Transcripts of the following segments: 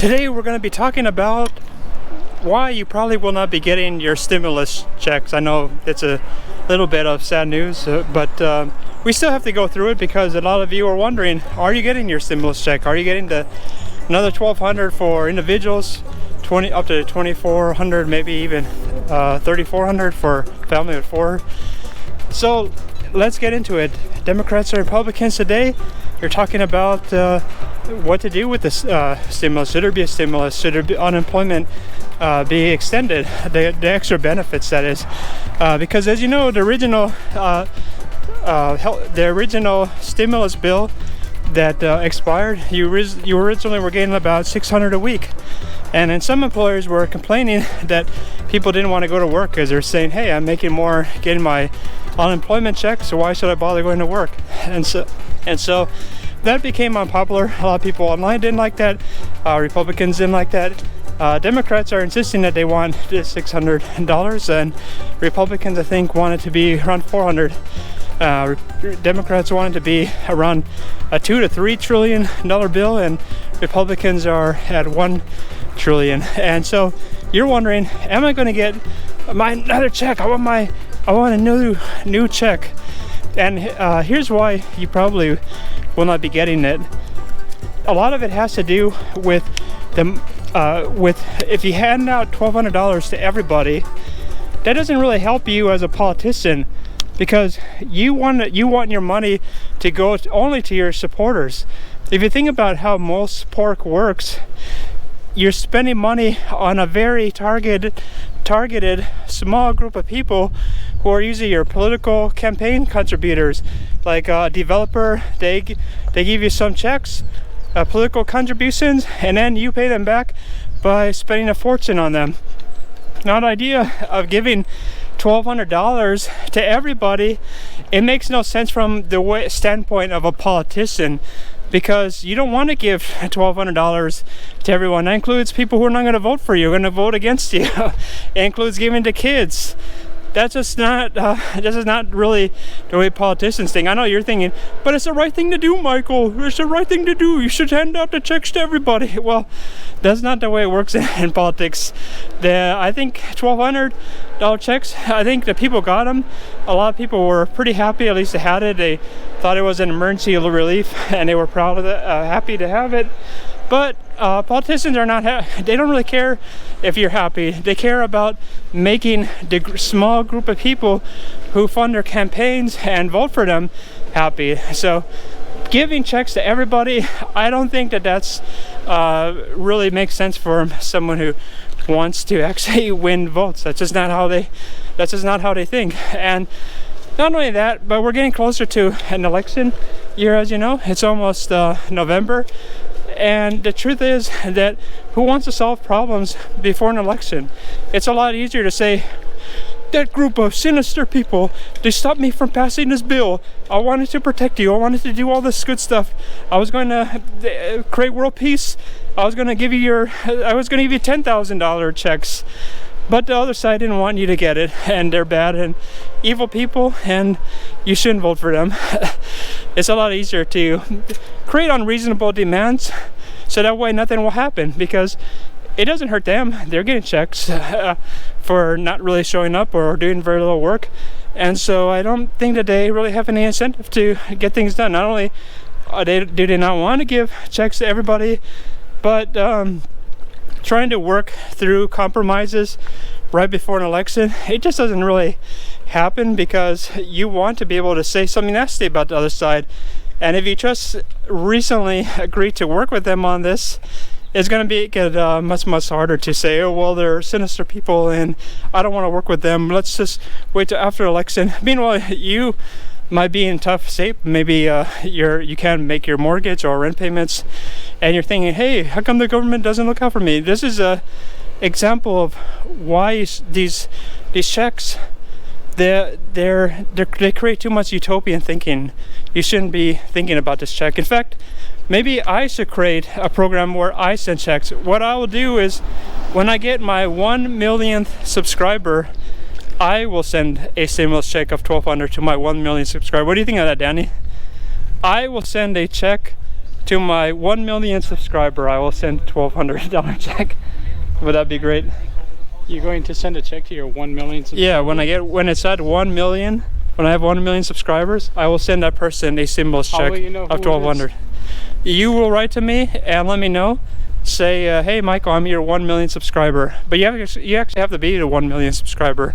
Today we're going to be talking about why you probably will not be getting your stimulus checks. I know it's a little bit of sad news, but we still have to go through it because a lot of you are wondering, are you getting your stimulus check? Are you getting another $1,200 for individuals, up to $2,400, maybe even $3,400 for family of four? So let's get into it. Democrats and Republicans today, you're talking about what to do with this stimulus. Should there be a stimulus? Should there be unemployment be extended? The extra benefits, that is, because as you know, the original stimulus bill that expired, you originally were getting about $600 a week, and then some employers were complaining that people didn't want to go to work because they're saying, "Hey, I'm making more getting my unemployment check, so why should I bother going to work?" And so that became unpopular. A lot of people online didn't like that. Republicans didn't like that. Democrats are insisting that they want this $600, and Republicans, I think, want it to be around $400. Democrats want it to be around a $2 to $3 trillion bill, and Republicans are at $1 trillion. And so you're wondering, am I going to get another check? I want a new check. And here's why you probably will not be getting it. A lot of it has to do with if you hand out $1,200 to everybody, that doesn't really help you as a politician, because you want your money to go only to your supporters. If you think about how most pork works, you're spending money on a very targeted small group of people who are usually your political campaign contributors. Like a developer, they give you some checks, political contributions, and then you pay them back by spending a fortune on them. Now, the idea of giving $1,200 to everybody, it makes no sense from the standpoint of a politician, because you don't want to give $1,200 to everyone. That includes people who are not going to vote for you, going to vote against you. It includes giving to kids. That's just not, this is not really the way politicians think. I know you're thinking, but it's the right thing to do, Michael. It's the right thing to do. You should hand out the checks to everybody. Well, that's not the way it works in politics. I think $1,200 checks, I think the people got them. A lot of people were pretty happy, at least they had it. They thought it was an emergency relief, and they were proud of it, happy to have it. But politicians are not, they don't really care if you're happy. They care about making the small group of people who fund their campaigns and vote for them happy. So giving checks to everybody, I don't think that's really makes sense for someone who wants to actually win votes. That's just not how they think. And not only that, but we're getting closer to an election year, as you know. It's almost November. And the truth is that who wants to solve problems before an election? It's a lot easier to say, that group of sinister people, they stopped me from passing this bill. I wanted to protect you. I wanted to do all this good stuff. I was going to create world peace. I was going to give you $10,000 checks. But the other side didn't want you to get it, and they're bad and evil people, and you shouldn't vote for them. It's a lot easier to create unreasonable demands, so that way nothing will happen, because it doesn't hurt them. They're getting checks for not really showing up or doing very little work. And so I don't think that they really have any incentive to get things done. Not only do they not want to give checks to everybody, but trying to work through compromises right before an election, it just doesn't really happen, because you want to be able to say something nasty about the other side. And if you just recently agreed to work with them on this, it's going to get much harder to say, oh, well, they're sinister people and I don't want to work with them. Let's just wait till after election. Meanwhile, you might be in tough shape. Maybe you can't make your mortgage or rent payments, and you're thinking, hey, how come the government doesn't look out for me? This is a example of why these checks, they create too much utopian thinking. You shouldn't be thinking about this check. In fact, maybe I should create a program where I send checks. What I will do is, when I get my 1 millionth subscriber, I will send a stimulus check of $1,200 to my 1 million subscriber. What do you think of that, Danny? I will send a check to my 1 million subscriber, I will send $1,200 check. Would that be great? You're going to send a check to your 1 million subscribers? Yeah, when it's at 1 million, when I have 1 million subscribers, I will send that person a stimulus check of $1,200. You will write to me and let me know. Say, hey Michael, I'm your 1 million subscriber. But you actually have to be the 1 million subscriber.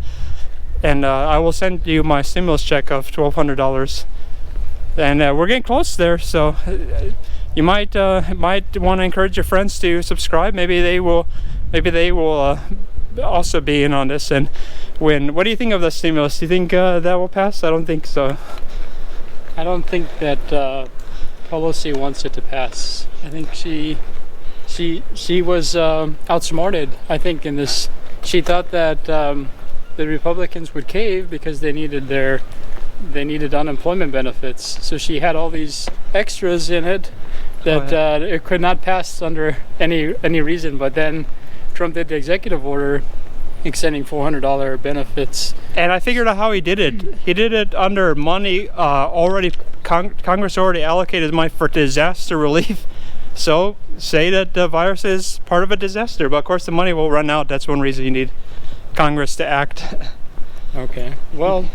And I will send you my stimulus check of $1,200. And we're getting close there, so you might want to encourage your friends to subscribe. Maybe they will also be in on this and win. What do you think of the stimulus? Do you think that will pass? I don't think so. I don't think that Pelosi wants it to pass. I think she was outsmarted, I think, in this. She thought that the Republicans would cave because they needed unemployment benefits. So she had all these extras in it that it could not pass under any reason. But then Trump did the executive order extending $400 benefits. And I figured out how he did it. He did it under money already. Congress already allocated money for disaster relief. So say that the virus is part of a disaster, but of course the money will run out. That's one reason you need Congress to act. Okay. Well,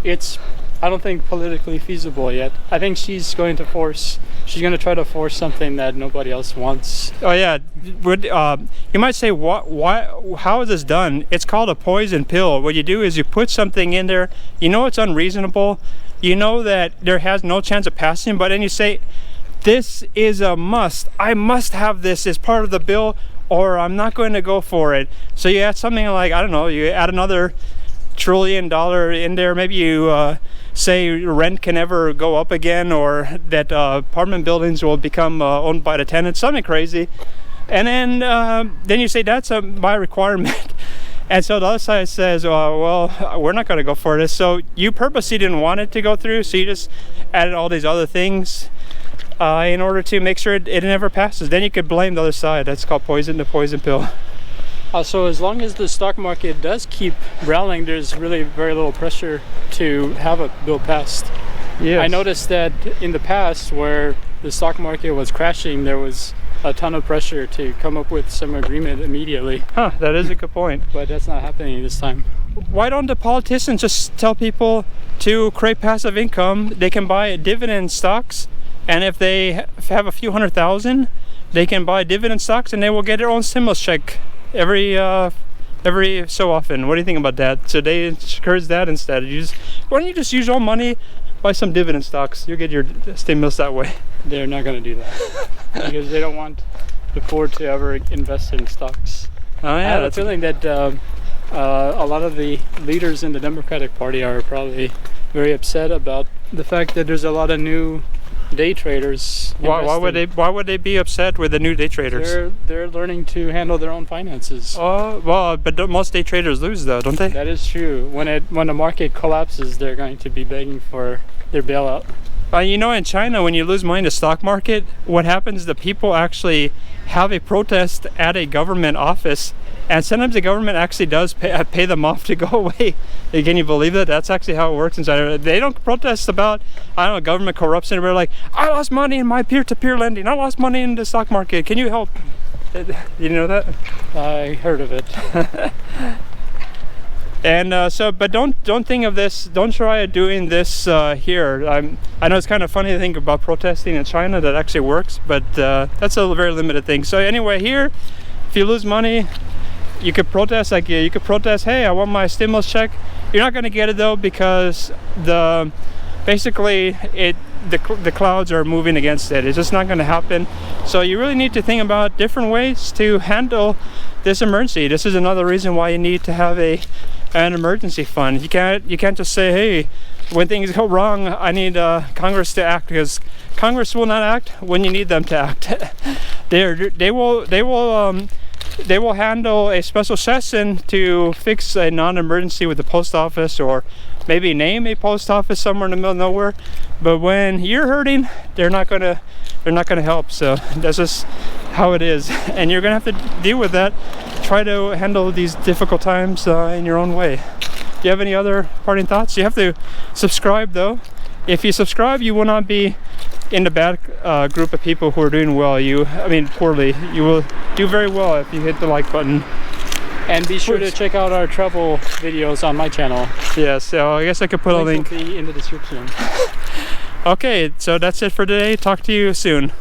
it's, I don't think, politically feasible yet. I think she's going to try to force something that nobody else wants. Oh yeah, you might say, how is this done? It's called a poison pill. What you do is you put something in there, you know it's unreasonable, you know that there has no chance of passing, but then you say, this is a must. I must have this as part of the bill, or I'm not going to go for it. So you add something like, I don't know, you add another $1 trillion in there. Maybe you say rent can never go up again, or that apartment buildings will become owned by the tenants, something crazy. And then you say that's my requirement. And so the other side says, well, we're not going to go for this. So you purposely didn't want it to go through, so you just added all these other things in order to make sure it never passes. Then you could blame the other side. That's called the poison pill. So as long as the stock market does keep rallying, there's really very little pressure to have a bill passed. Yes. I noticed that in the past, where the stock market was crashing, there was a ton of pressure to come up with some agreement immediately. Huh, that is a good point. But that's not happening this time. Why don't the politicians just tell people to create passive income? They can buy dividend stocks, and if they have a few $100,000, they can buy dividend stocks and they will get their own stimulus check every so often. What do you think about that? So they encourage that instead. Why don't you just use your own money, buy some dividend stocks? You'll get your stimulus that way. They're not going to do that because they don't want the poor to ever invest in stocks. Oh yeah, I have a feeling that a lot of the leaders in the Democratic Party are probably very upset about the fact that there's a lot of new day traders. Why would they be upset with the new day traders? They're learning to handle their own finances. Oh well, but most day traders lose though, don't they? That is true. When the market collapses, they're going to be begging for their bailout. You know, in China, when you lose money in the stock market, what happens? The people actually have a protest at a government office, and sometimes the government actually does pay them off to go away. Can you believe that? That's actually how it works in China. They don't protest about, I don't know, government corruption. They're like, I lost money in my peer-to-peer lending. I lost money in the stock market. Can you help? You know that? I heard of it. And but don't think of this. Don't try doing this here. I know it's kind of funny to think about protesting in China. That actually works, but that's a very limited thing. So anyway, here, if you lose money, you could protest. Like you could protest, hey, I want my stimulus check. You're not going to get it though, because basically the clouds are moving against it. It's just not going to happen. So you really need to think about different ways to handle this emergency. This is another reason why you need to have an emergency fund. You can't just say, hey, when things go wrong, I need Congress to act, because Congress will not act when you need them to act. They will handle a special session to fix a non-emergency with the post office, or maybe name a post office somewhere in the middle of nowhere. But when you're hurting, they're not gonna help. So that's just how it is, and you're gonna have to deal with that. Try to handle these difficult times in your own way. Do you have any other parting thoughts? You have to subscribe though. If you subscribe, you will not be in the bad group of people who are doing well, poorly, you will do very well if you hit the like button. And be sure to check out our travel videos on my channel. Yeah, so I guess I could put a link. Will be in the description. Okay, so that's it for today. Talk to you soon.